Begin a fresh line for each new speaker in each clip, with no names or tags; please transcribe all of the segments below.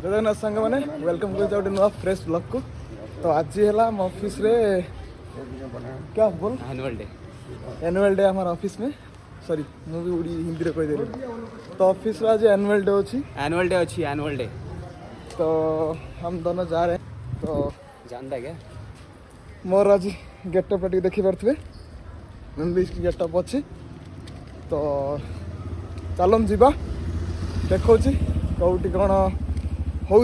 जगन्नाथ सांग मैंने वेलकम कर नुआ फ्रेश ब्लॉग को। तो आज है ऑफिस रे क्या बोल एनुअल डे हमारे ऑफिस में। सॉरी मुझे उड़ी हिंदी रे कहीदेली। तो ऑफिस में आज एनुअल डे अच्छी
एनुअल डे
तो हम दोनों जा रहे हैं। तो
जानता है क्या
मोर आज गेटअप टी देखी पारे गेटअप अच्छी। तो चलन जीवा देखा कौटी कौन हो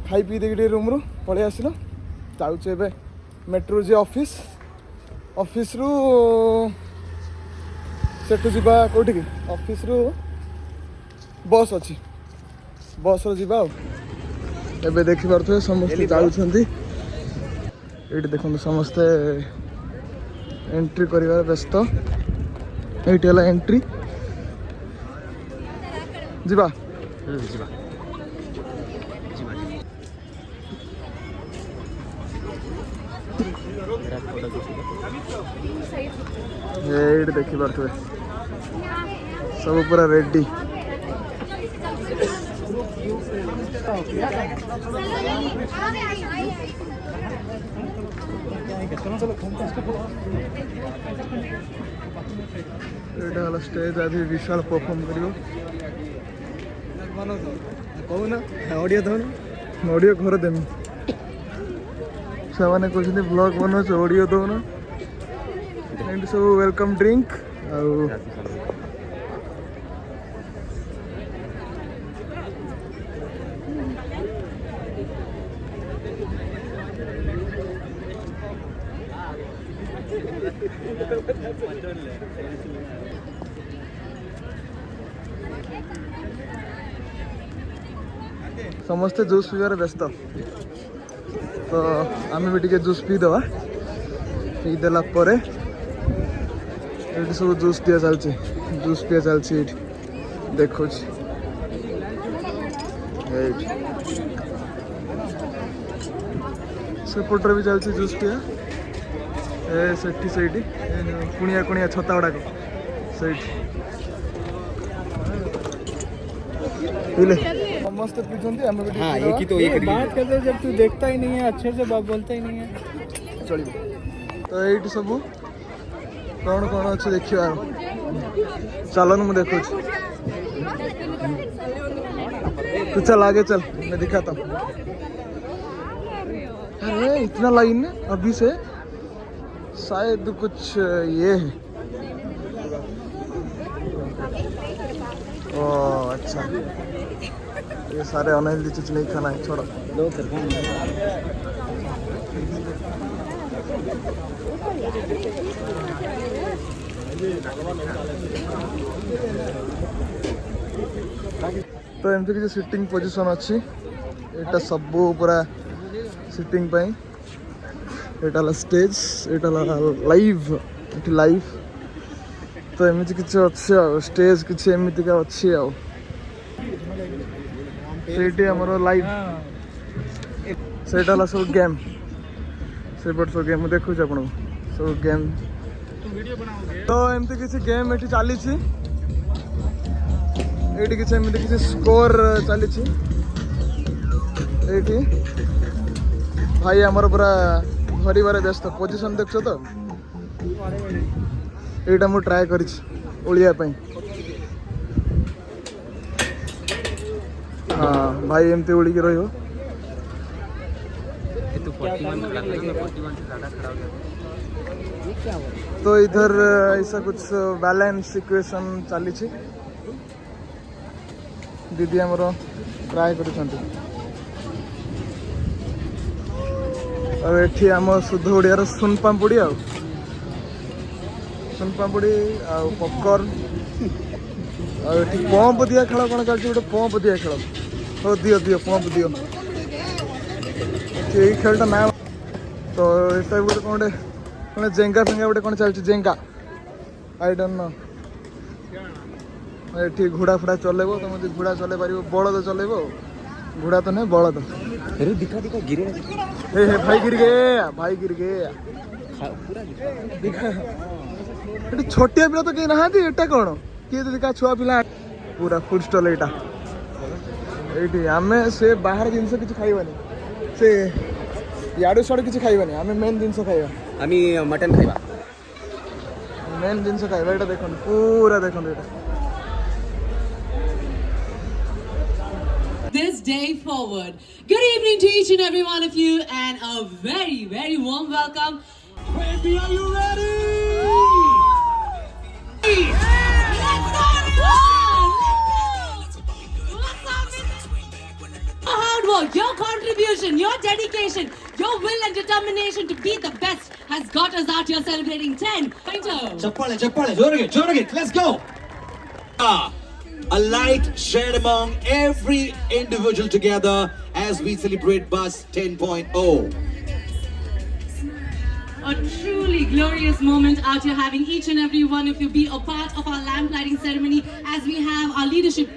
खाई पी देखे रूम रू पलि आसल जाऊे मेट्रो जी ऑफिस रु सेठू जीवा कौटी ऑफिस रु बस अच्छी बस जीवा एबे देखी पारे समस्ते जाऊँगी ये देखो समस्ते एंट्री कर व्यस्त ये एंट्री जीवा ये देखी पारे सब पूरा रेडी। स्टेज आज विशाल परफॉर्म करियो कहूना ऑडियो दौन ऑडियो घर देमी से कहते ब्लॉग बनाच ऑडियो दौन सब वेलकम ड्रिंक समस्ते जूस पीबार व्यस्त। तो आम भी टे जूस पीदे पीदेला ये सब जूस पिया चलती जूस पिया चलती देखो सेपटे भी चलती जूस पिया से कुणिया कुणिया छता गुड़ाक से समस्त पीछे
बात करते जब तू देखता ही नहीं है अच्छे से बोलता ही नहीं है
चलो। तो ये सब कौन कौन अच्छे देखा चलन मुझे देखो तू चल आगे चल मैं दिखाता हूँ। अरे इतना लाइन अभी से शायद कुछ ये है। ओ अच्छा ये सारे अनहेल्दी चीज नहीं खाना है छोड़ो। तो एमती किसी सिटिंग पोजिशन अच्छी एटा सब पूरा सिटिंग पाई एटा स्टेज एटा लाइव लाइव। तो एमती किसी अच्छे स्टेज किसी एमती का अच्छी आमर लाइव से सब गेम से सब गेम देखु आप सब गेम। तो एमती किसी गेम ये चली ये किसी स्कोर चली भाई आमर पूरा धरबार व्यस्त पोजिशन देख तो यहाँ मुझे ट्राए कर हाँ भाई एमती उड़ीकी रही। तो इधर ऐसा कुछ बैलेंस इक्वेशन चली दीदी आमर ट्राए कर आम शुद्ध ओडियार सुन पापुड़ी पॉपकॉर्न पंप दिया खेल कौन चलती गोटे पंप दिया खेल हो दियो दियो पंप दियो यही खेलटा ना। तो ये गोटे कौन गोटे जेंगा फेंगा गोटे कौन चलती जेंगा आई डोंट नो ये घोड़ा फुड़ा चलेब तुम घोड़ा चल पार बलद चलेब घोड़ा तो नहीं बलद
दिखा दिखा गिरे
भाई गिर गए छोटिया पिला तो कहीं ना एटा कौन किए तो छुआ पिला पूरा फुड स्टॉल यहाँ ଏଇଠି ଆମେ ସେ ବାହାର ଜିନିଷ କିଛି ଖାଇବାନି, ସେ ଇଆଡ଼ୁ ସିଆଡ଼ୁ କିଛି ଖାଇବାନି, ଆମେ ମେନ୍ ଜିନିଷ ଖାଇବା।
আমি মটন খাইবা।
ମେନ୍ ଜିନିଷ ଖାଇବା। ଏଇଟା ଦେଖନ୍ତୁ, ପୁରା ଦେଖନ୍ତୁ ଏଇଟା।
This day forward. Good evening to each and every one of you, and a very, very warm welcome.
Baby, are you ready?
Your hard work, your contribution, your dedication, your will and determination to be the best has got us out here celebrating 10.
ಚಪ್ಪಾಳೆ ಜೋರಿಗೆ let's go. A light shared among every individual together as we celebrate Bus 10.0.
A truly glorious moment out here, having each and every one of you be a part of our lamp lighting ceremony as we have our leadership.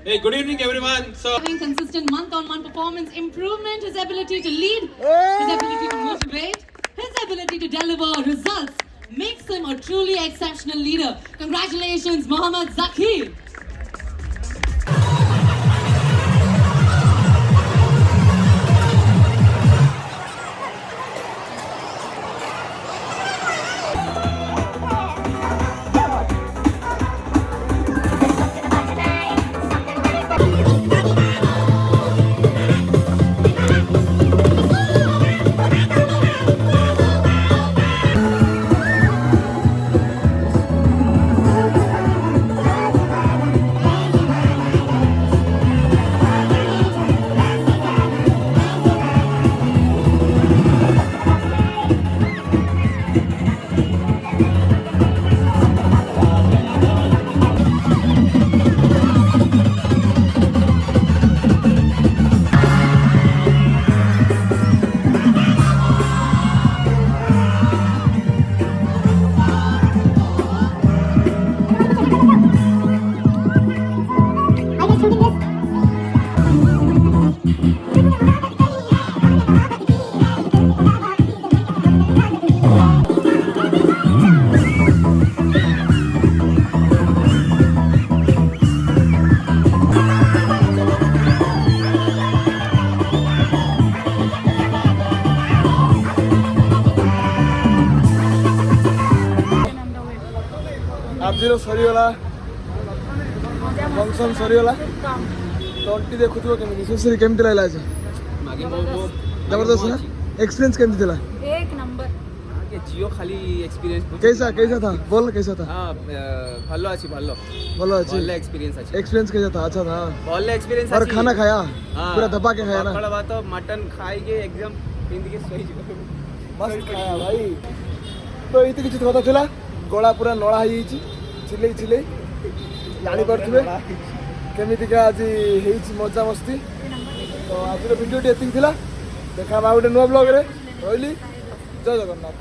Hey, good evening everyone. So
Having consistent month-on-month performance improvement, his ability to lead, his ability to motivate, his ability to deliver results makes him a truly exceptional leader. Congratulations, Mohammad Zakir.
ଆଜିର ସରିଗଲା function ସରିଗଲା ତଣ୍ଟି ଦେଖୁଥିବ କେମିତି ସୁଶ୍ରୀ କେମିତି ଲାଗିଲା ଆଜି ଜବରଦସ୍ତ ନା एक्सपीरियंस केमती थिला
एक नंबर
ये जियो खाली एक्सपीरियंस
कैसा कैसा था बोल कैसा था
हाँ भलो अच्छी भलो
बोलो अच्छी
भलो एक्सपीरियंस अच्छी
एक्सपीरियंस कैसा था अच्छा था
भलो एक्सपीरियंस
और खाना खाया पूरा दबा के खाया ना
पकड़ बात तो मटन खाई के एकदम जिंदगी सही
मस्त खाया भाई तो इति किछि କଥା ଥିଲା ଗଳା ପୁରା ନଳା ହେଇଯାଇଛି ଚିଲେଇ ଚିଲେଇ ଜାଣି ପାରୁଥିବେ କେମିତିକା ଆଜି ହେଇଛି ମଜା ମସ୍ତି ତ ଆଜିର ଭିଡ଼ିଓଟି ଏତିକି ଥିଲା ଦେଖା ହବା ଗୋଟେ ନୂଆ ବ୍ଲଗରେ ରହିଲି ଜୟ ଜଗନ୍ନାଥ